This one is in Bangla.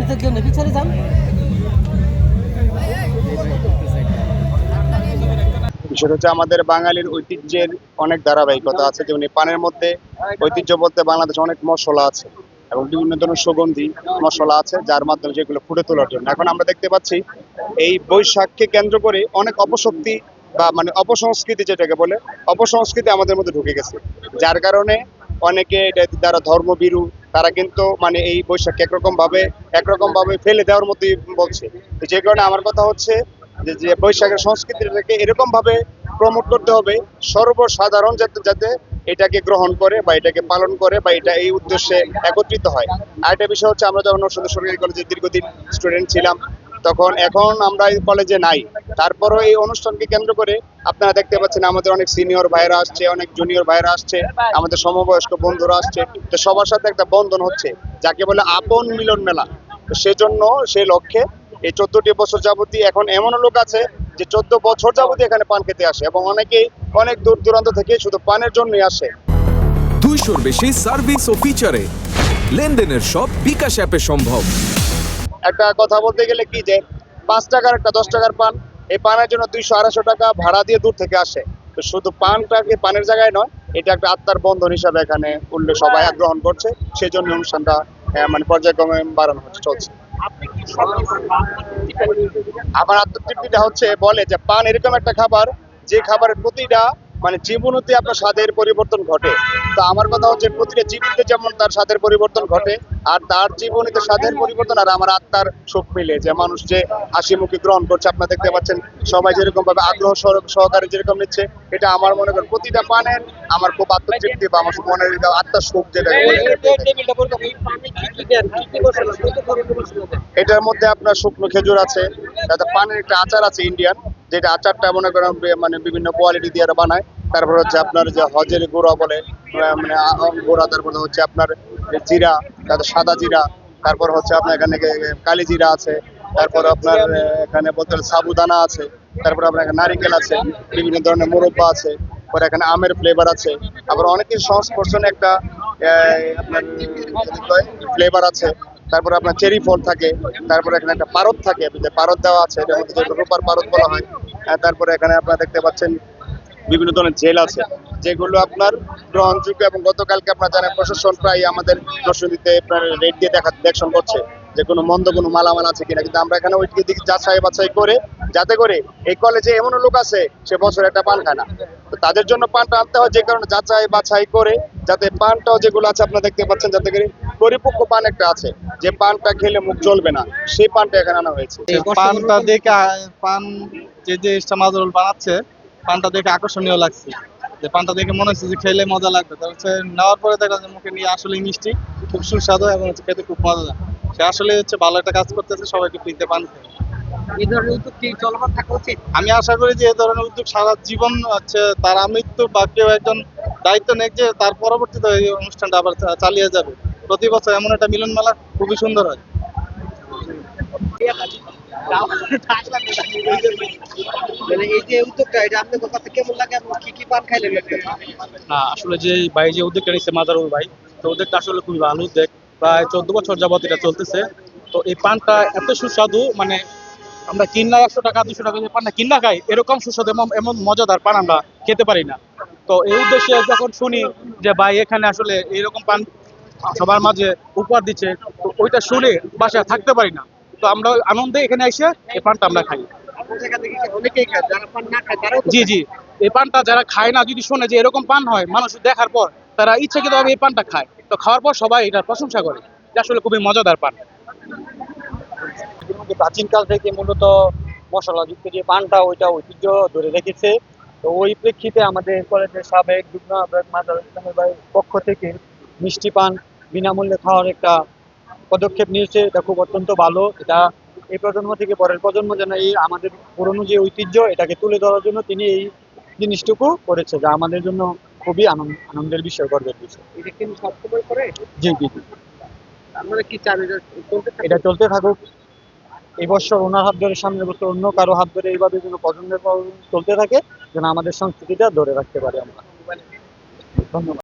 নিজের জন্য পিছনে যান। বিষয়টা হচ্ছে আমাদের বাঙালির ঐতিহ্যের অনেক ধারাবাহিকতা আছে, যেমন এই পানের মধ্যে ঐতিহ্য বলতে বাংলাদেশে অনেক মশলা আছে এবং বিভিন্ন ধরনের সুগন্ধি মশলা আছে, যার মাধ্যমে যেগুলো ফুটে তোলার জন্য এখন আমরা দেখতে পাচ্ছি এই বৈশাখকে কেন্দ্র করে অনেক অপশক্তি বা মানে অপসংস্কৃতি, যেটাকে বলে অপসংস্কৃতি আমাদের মধ্যে ঢুকে গেছে, যার কারণে অনেকে যারা ধর্মভীরু তারা কিন্তু মানে এই বৈশাখকে একরকম ভাবে ফেলে দেওয়ার মধ্যেই বলছে। যে কারণে আমার কথা হচ্ছে যে বৈশাখের সংস্কৃতিটাকে এরকম ভাবে প্রমোট করতে হবে সর্বসাধারণ যাতে যাতে এটাকে গ্রহণ করে বা এটাকে পালন করে বা এটা এই উদ্দেশ্যে একত্রিত হয়। আরেকটা বিষয় হচ্ছে আমরা যখন নরসিংদী সরকারি কলেজে দীর্ঘদিন স্টুডেন্ট ছিলাম, তখন এখন আমরা এই কলেজে নাই, তারপরও এই অনুষ্ঠানকে কেন্দ্র করে আপনারা দেখতে পাচ্ছেন আমাদের অনেক সিনিয়র ভাইরা আসছে, অনেক জুনিয়র ভাইরা আসছে, আমাদের সমবয়স্ক বন্ধুরা আসছে, তো সবার সাথে একটা বন্ধন হচ্ছে, যাকে বলে আপন মিলন মেলা। তো সেজন্য সেই লক্ষ্যে এই 14টি বছর যাবতীয় এখন এমনও লোক আছে যে 14 বছর যাবতীয় এখানে পান খেতে আসে এবং অনেকেই অনেক দূর দূরান্ত থেকে শুধু পানের জন্যই আসে। 200-র বেশি সার্ভিস ও ফিচারে লেনদেনের সব বিকাশ অ্যাপে সম্ভব। একটা কথা বলতে গেলে কি যে 5 টাকার একটা 10 টাকার পান, এই পানের জন্য 200-250 টাকা ভাড়া দিয়ে দূর থেকে আসে। তো শুধু পানটাকে পানের জায়গায় নয়, এটা একটা আত্মার বন্ধন হিসাবে এখানে উল্লেখ সবাই গ্রহণ করছে, সেই জন্য অনুষ্ঠানটা মানে পর্যায়ক্রমে বাড়ানো হচ্ছে, চলছে। আমার আত্মতৃপ্তিটা হচ্ছে বলে যে পান এরকম একটা খাবার, যে খাবারের প্রতিটা মানে জীবনতে আপনার স্বাদের পরিবর্তন ঘটে। তো আমার কথা হচ্ছে প্রতিটা জীবনীতে যেমন তার স্বাদের পরিবর্তন ঘটে, আর তার জীবনীতে স্বাদের পরিবর্তন আর আমার আত্মার সুখ মিলে যে মানুষ যে হাসি মুখে গ্রহণ করছে, আপনারা দেখতে পাচ্ছেন সবাই যেরকম ভাবে আগ্রহ সহকারে যেরকম নিচ্ছে, এটা আমার মনে করেন প্রতিটা পানের আমার খুব আত্মতৃপ্তি বা আমার মনের আত্মার সুখ যেটা বলে। এটার মধ্যে আপনার শুকনো খেজুর আছে, তাতে পানের একটা আচার আছে ইন্ডিয়ান, যেটা আচারটা মনে করেন মানে বিভিন্ন কোয়ালিটি দিয়ে বানায়। তারপর হচ্ছে আপনার যে হজের গুঁড়া বলে মানে গুঁড়া, তারপর হচ্ছে আপনার জিরা, তারপর সাদা জিরা, তারপর হচ্ছে আপনার এখানে কালি জিরা আছে, তারপর আপনার এখানে বলতে সাবুদানা আছে, তারপর আপনার এখানে নারিকেল আছে, বিভিন্ন ধরনের মুরব্বা আছে, পরে এখানে আমের ফ্লেভার আছে, আবার অনেকের সংস্পর্শনে একটা আপনার ফ্লেভার আছে, তারপর আপনার চেরি ফল থাকে, তারপরে এখানে একটা পারদ থাকে, পারদ দেওয়া আছে, এটার মধ্যে রূপার পারদ বলা হয়। তারপরে এখানে আপনারা দেখতে পাচ্ছেন বিভিন্ন ধরনের জেল আছে, যেগুলো আপনার গ্রহণযোগ্য এবং গতকালকে আপনার জানেন প্রশাসন প্রায় আমাদের নরসিংদীতে আপনার রেড দিয়ে দেখশন করছে যে কোনো মন্দ কোনো মালামাল আছে কিনা, কিন্তু আমরা এখানে ওই দিকে যাচাই বাছাই করে, যাতে করে এই কলেজে এমনও লোক আছে সে বছরে একটা পান খায় না, তো তাদের জন্য পানটা আনতে হয়, যে কারণে যাচাই বাছাই করে যাতে পানটাও যেগুলো আছে আপনারা দেখতে পাচ্ছেন, যাতে করে পরিপক্ক পান একটা আছে যে পানটা খেলে মুখ জ্বলবে না, সেই পানটা এখানে আনা হয়েছে। পানটা দেখে পান যে জিনিসটা মাজরুল বানাচ্ছে, পানটা দেখে আকর্ষণীয় লাগছে, যে পানটা দেখে মনে হচ্ছে যে খেলে মজা লাগবে, তার হচ্ছে নেওয়ার পরে দেখা যায় মুখে নিয়ে আসলে মিষ্টি, খুব সুস্বাদু এবং হচ্ছে খেতে খুব মজা। সে আসলে হচ্ছে ভালো একটা কাজ করতেছে, সবাইকে ফ্রিতে পান খায়। এই ধরনের উদ্যোগ কি চলমান থাকা উচিত? আমি আশা করি যে এই ধরনের উদ্যোগ সারা জীবন হচ্ছে তার আমৃত্যু বা কেউ একজন দায়িত্ব নেক যে তার পরবর্তীতে এই অনুষ্ঠানটা আবার চালিয়ে যাবে। প্রতি বছর এমন একটা মিলন মেলা খুবই সুন্দর হয়। মানে এই যে উদ্যোগটা, এটা আপনাদের কাছে কেমন লাগে এবং কি কি পান খাইলেন? না আসলে যে ভাই যে উদ্যোগটা নিচ্ছে মাদারুল ভাই, তো উদ্যোগটা আসলে খুবই ভালো উদ্যোগ। প্রায় 14 বছর যাবত এটা চলতেছে। তো এই পানটা এত সুস্বাদু, মানে আমরা কিনা 100 টাকা 200 টাকা যে পানটা কিনা খাই, এরকম সুস্বাদু এমন মজাদার পান আমরা খেতে পারি না। তো এই উদ্দেশ্যে যখন শুনি যে ভাই এখানে আসলে এইরকম পান সবার মাঝে উপহার দিচ্ছে, তো ওইটা শুনে বাসায় থাকতে পারি না। তো আমরা আনন্দে এখানে এসে এই পানটা আমরা খাই। অনেকেই খায়, যারা পান না খায় তারাও জি জি, এই পানটা যারা খায় না যদি শোনে যে এরকম পান হয়, মানুষ দেখার পর তারা ইচ্ছাকৃতভাবে এই পানটা খায়। তো খাওয়ার পর সবাই এটার প্রশংসা করে যে আসলে খুবই মজাদার পান। প্রাচীনকাল থেকে মূলত মশলাযুক্ত যে পানটা ওইটা ঐতিহ্য ধরে রেখেছে। তো ওই প্রেক্ষিতে আমাদের কলেজের সাবেক যুগ্ম আহ্বায়ক মাদার ইসলামের ভাইয়ের পক্ষ থেকে মিষ্টি পান বিনামূল্যে খাওয়ার একটা পদক্ষেপ নিয়েছে। এটা খুব অত্যন্ত ভালো। এটা এই প্রজন্ম থেকে পরের প্রজন্ম যেন এই আমাদের পুরনো যে ঐতিহ্য এটাকে তুলে ধরার জন্য তিনি এই জিনিসটুকু করেছে, যা আমাদের জন্য খুবই আনন্দের বিষয়, গর্বের বিষয়। এটা কিন্তু সবসময় করে। জি জি জি, আপনারা কি চান এটা চলতে থাকুক। এই বছর ওনার হাত ধরে, সামনের বছর অন্য কারো হাত ধরে, এইভাবে যেন প্রজন্মের পর চলতে থাকে, যেন আমাদের সংস্কৃতিটা ধরে রাখতে পারি আমরা। ধন্যবাদ।